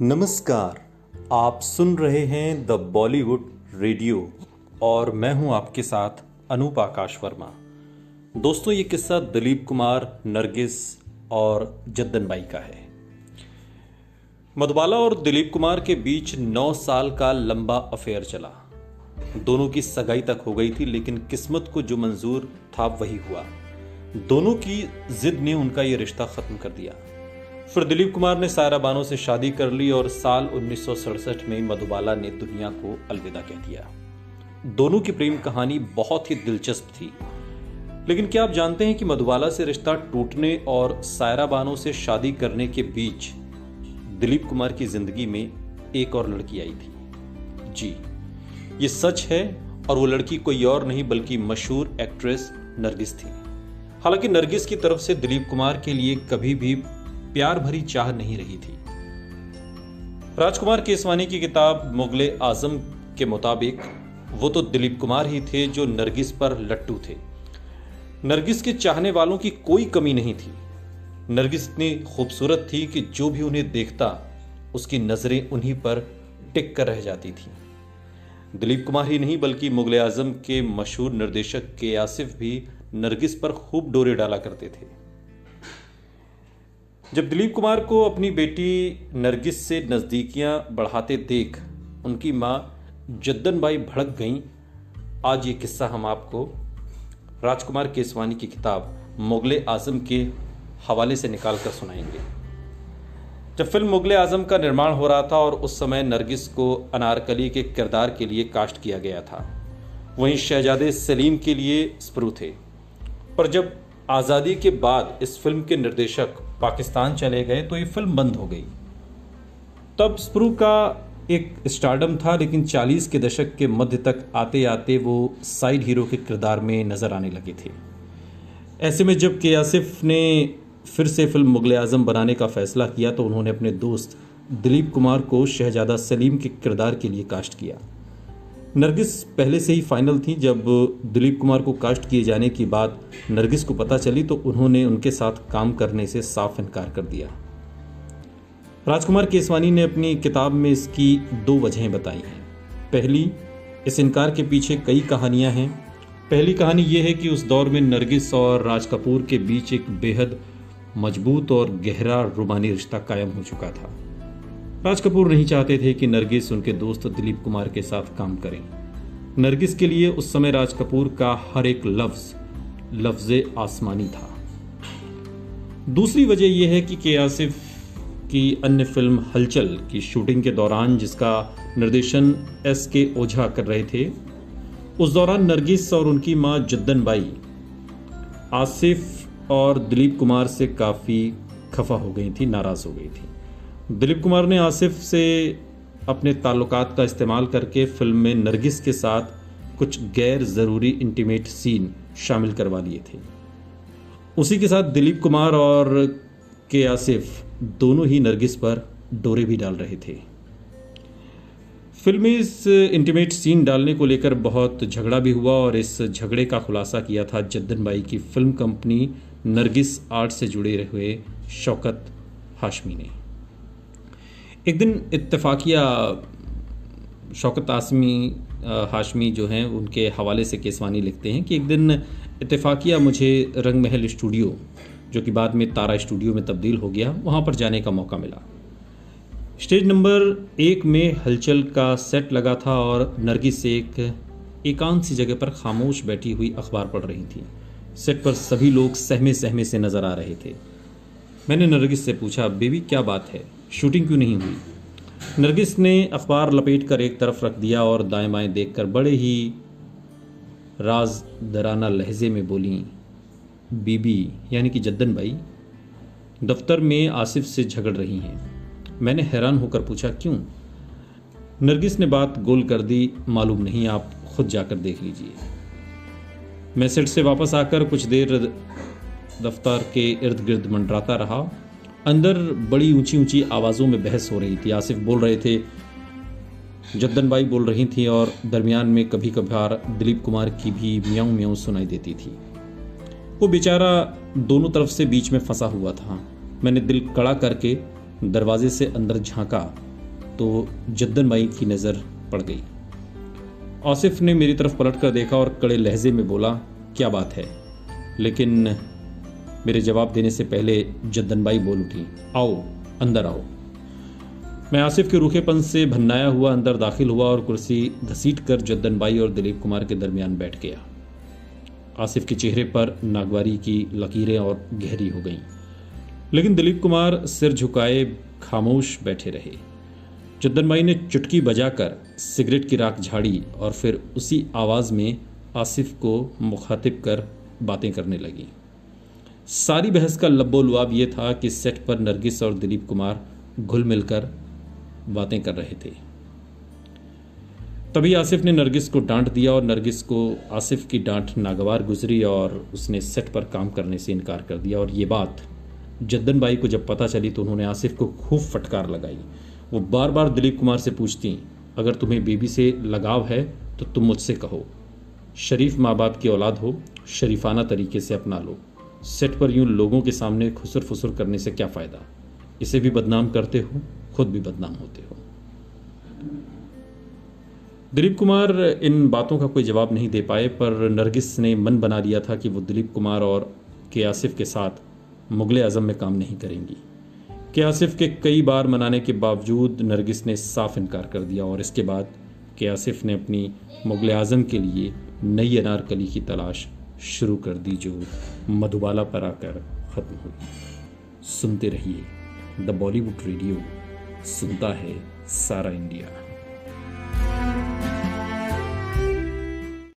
नमस्कार, आप सुन रहे हैं द बॉलीवुड रेडियो और मैं हूं आपके साथ अनूप आकाश वर्मा। दोस्तों, ये किस्सा दिलीप कुमार, नरगिस और जद्दन बाई का है। मधुबाला और दिलीप कुमार के बीच 9 साल का लंबा अफेयर चला। दोनों की सगाई तक हो गई थी, लेकिन किस्मत को जो मंजूर था वही हुआ। दोनों की जिद ने उनका यह रिश्ता खत्म कर दिया। फिर दिलीप कुमार ने सायरा बानो से शादी कर ली और साल 1967 में मधुबाला ने दुनिया को अलविदा कह दिया। दोनों की प्रेम कहानी बहुत ही दिलचस्प थी, लेकिन क्या आप जानते हैं कि मधुबाला से रिश्ता टूटने और सायरा बानो से शादी करने के बीच दिलीप कुमार की जिंदगी में एक और लड़की आई थी। जी, ये सच है, और वो लड़की कोई और नहीं बल्कि मशहूर एक्ट्रेस नरगिस थी। हालांकि नरगिस की तरफ से दिलीप कुमार के लिए कभी भी प्यार भरी चाह नहीं रही थी। राजकुमार केसवानी की किताब मुगले आजम के मुताबिक वो तो दिलीप कुमार ही थे जो नरगिस पर लट्टू थे। नरगिस के चाहने वालों की कोई कमी नहीं थी। नरगिस इतनी खूबसूरत थी कि जो भी उन्हें देखता उसकी नजरें उन्हीं पर टिक कर रह जाती थी। दिलीप कुमार ही नहीं बल्कि मुगले आजम के मशहूर निर्देशक के आसिफ भी नरगिस पर खूब डोरे डाला करते थे। जब दिलीप कुमार को अपनी बेटी नरगिस से नज़दीकियां बढ़ाते देख उनकी मां जद्दन बाई भड़क गईं। आज ये किस्सा हम आपको राजकुमार केसवानी की किताब मुगले आजम के हवाले से निकाल कर सुनाएंगे। जब फिल्म मुगले आजम का निर्माण हो रहा था और उस समय नरगिस को अनारकली के किरदार के लिए कास्ट किया गया था, वहीं शहजादे सलीम के लिए स्प्रू थे। पर जब आज़ादी के बाद इस फिल्म के निर्देशक पाकिस्तान चले गए तो ये फिल्म बंद हो गई। तब स्प्रू का एक स्टारडम था, लेकिन 40 के दशक के मध्य तक आते आते वो साइड हीरो के किरदार में नजर आने लगे थे। ऐसे में जब के आसिफ ने फिर से फिल्म मुगले आजम बनाने का फैसला किया तो उन्होंने अपने दोस्त दिलीप कुमार को शहजादा सलीम के किरदार के लिए कास्ट किया। नरगिस पहले से ही फाइनल थी। जब दिलीप कुमार को कास्ट किए जाने की बात नरगिस को पता चली तो उन्होंने उनके साथ काम करने से साफ इनकार कर दिया। राजकुमार केसवानी ने अपनी किताब में इसकी 2 वजहें बताई हैं। पहली, इस इनकार के पीछे कई कहानियां हैं। पहली कहानी यह है कि उस दौर में नरगिस और राज कपूर के बीच एक बेहद मजबूत और गहरा रूमानी रिश्ता कायम हो चुका था। राज कपूर नहीं चाहते थे कि नरगिस उनके दोस्त दिलीप कुमार के साथ काम करें। नरगिस के लिए उस समय राज कपूर का हर एक लफ्ज़े आसमानी था। दूसरी वजह यह है कि के आसिफ की अन्य फिल्म हलचल की शूटिंग के दौरान, जिसका निर्देशन SK ओझा कर रहे थे, उस दौरान नरगिस और उनकी मां जद्दन बाई आसिफ और दिलीप कुमार से काफ़ी खफा हो गई थी, नाराज़ हो गई थी। दिलीप कुमार ने आसिफ से अपने ताल्लुकात का इस्तेमाल करके फिल्म में नरगिस के साथ कुछ गैर ज़रूरी इंटीमेट सीन शामिल करवा लिए थे। उसी के साथ दिलीप कुमार और के आसिफ दोनों ही नरगिस पर डोरे भी डाल रहे थे। फिल्म में इस इंटीमेट सीन डालने को लेकर बहुत झगड़ा भी हुआ और इस झगड़े का खुलासा किया था जद्दन बाई की फिल्म कंपनी नरगिस आर्ट से जुड़े हुए शौकत हाशमी ने। एक दिन इत्तेफाकिया शौकत हाशमी जो हैं उनके हवाले से केसवानी लिखते हैं कि एक दिन इत्तेफाकिया मुझे रंग महल स्टूडियो, जो कि बाद में तारा स्टूडियो में तब्दील हो गया, वहाँ पर जाने का मौका मिला। स्टेज नंबर 1 में हलचल का सेट लगा था और नरगिस एक एकांत सी जगह पर खामोश बैठी हुई अखबार पढ़ रही थी। सेट पर सभी लोग सहमे सहमे से नज़र आ रहे थे। मैंने नरगिस से पूछा, बेबी क्या बात है, शूटिंग क्यों नहीं हुई? नरगिस ने अखबार लपेट कर एक तरफ रख दिया और दाएं बाएं देखकर बड़े ही राजदराना लहजे में बोली, बीबी यानी कि जद्दन बाई दफ्तर में आसिफ से झगड़ रही हैं। मैंने हैरान होकर पूछा, क्यों? नरगिस ने बात गोल कर दी, मालूम नहीं, आप खुद जाकर देख लीजिए। मैं सेट से वापस आकर कुछ देर दफ्तर के इर्द गिर्द मंडराता रहा। अंदर बड़ी ऊंची ऊंची आवाज़ों में बहस हो रही थी। आसिफ बोल रहे थे, जद्दन बाई बोल रही थी और दरमियान में कभी कभार दिलीप कुमार की भी म्याऊं म्याऊं सुनाई देती थी। वो बेचारा दोनों तरफ से बीच में फंसा हुआ था। मैंने दिल कड़ा करके दरवाजे से अंदर झांका तो जद्दन बाई की नज़र पड़ गई। आसिफ ने मेरी तरफ पलट कर देखा और कड़े लहजे में बोला, क्या बात है? लेकिन मेरे जवाब देने से पहले जद्दन बाई बोल उठी, आओ अंदर आओ। मैं आसिफ के रूखेपन से भन्नाया हुआ अंदर दाखिल हुआ और कुर्सी घसीट कर जद्दन बाई और दिलीप कुमार के दरमियान बैठ गया। आसिफ के चेहरे पर नागवारी की लकीरें और गहरी हो गईं, लेकिन दिलीप कुमार सिर झुकाए खामोश बैठे रहे। जद्दन बाई ने चुटकी बजाकर सिगरेट की राख झाड़ी और फिर उसी आवाज़ में आसिफ को मुखातिब कर बातें करने लगी। सारी बहस का लब्बो लुआब ये था कि सेट पर नरगिस और दिलीप कुमार घुल मिलकर बातें कर रहे थे। तभी आसिफ ने नरगिस को डांट दिया और नरगिस को आसिफ की डांट नागवार गुजरी और उसने सेट पर काम करने से इनकार कर दिया। और ये बात जद्दन बाई को जब पता चली तो उन्होंने आसिफ को खूब फटकार लगाई। वो बार बार दिलीप कुमार से पूछती, अगर तुम्हें बेबी से लगाव है तो तुम मुझसे कहो, शरीफ माँ बाप की औलाद हो, शरीफाना तरीके से अपना लो। सेट पर यूं लोगों के सामने खुसर फुसर करने से क्या फ़ायदा? इसे भी बदनाम करते हो, खुद भी बदनाम होते हो। दिलीप कुमार इन बातों का कोई जवाब नहीं दे पाए, पर नरगिस ने मन बना लिया था कि वो दिलीप कुमार और के आसिफ के साथ मुगले आजम में काम नहीं करेंगी। के आसिफ के कई बार मनाने के बावजूद नरगिस ने साफ इनकार कर दिया और इसके बाद के आसिफ ने अपनी मुगले आजम के लिए नई अनारकली की तलाश शुरू कर दी, जो मधुबाला पर आकर ख़त्म हुई। सुनते रहिए द बॉलीवुड रेडियो, सुनता है सारा इंडिया।